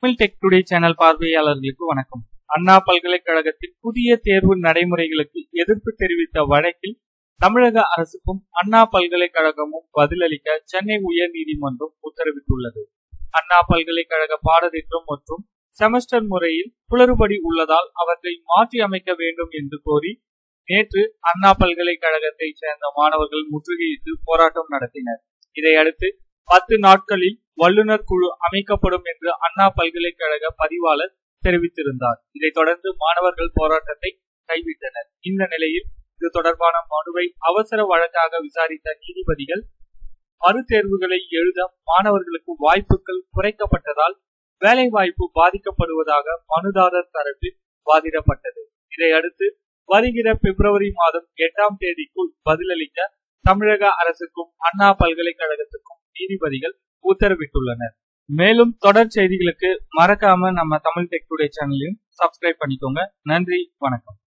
Tamil tech today channel பார்வையாளர்களுக்கு வணக்கம். அண்ணா பல்கலைக்கழகத்தின் புதிய தேர்வு நடைமுறைகளுக்கு எதிர்ப்பு தெரிவித்த வழக்கில் தமிழக அரசுக்கும் அண்ணா பல்கலைக்கழகமும் பதிலளிக்க சென்னை உயர்நீதிமன்றம் உத்தரவிட்டுள்ளது. அண்ணா பல்கலைக்கழக பாடத்திட்டம் மற்றும் செமஸ்டர் முறையில் குளறுபடி உள்ளதால் அவற்றை மாற்றி அமைக்க வேண்டும் என்று கோரி நேற்று அண்ணா பல்கலைக்கழகத்தை சேர்ந்த மாணவர்கள் முற்றுகையிட்டு போராட்டம் நடத்தினர். இதையடுத்து 10 நாட்களில் வல்லுநர் குழு அமைக்கப்படும் என்று அண்ணா பல்கலைக்கழக பதிவாளர் தெரிவித்திருந்தார். இதைத் தொடர்ந்து மாணவர்கள் போராட்டத்தை கைவிட்டனர். இந்த நிலையில் இது தொடர்பான மனுவை அவசர வழக்காக விசாரித்த நீதிபதிகள் மறுதேர்வுகளை எழுத மாணவர்களுக்கு வாய்ப்புகள் குறைக்கப்பட்டதால் வேலைவாய்ப்பு பாதிக்கப்படுவதாக மனுதாரர் தரப்பில் வாதிடப்பட்டது. இதையடுத்து வருகிற பிப்ரவரி மாதம் 8ஆம் தேதிக்குள் பதிலளிக்க தமிழக அரசுக்கும் அண்ணா பல்கலைக்கழகத்துக்கும் நீதிபதிகள் உத்தரவிட்டுள்ளனர். மேலும் தொடர் செய்திகளுக்கு மறக்காம நம்ம தமிழ் டெக் டுடே சேனலையும் சப்ஸ்கிரைப் பண்ணிக்கோங்க. நன்றி, வணக்கம்.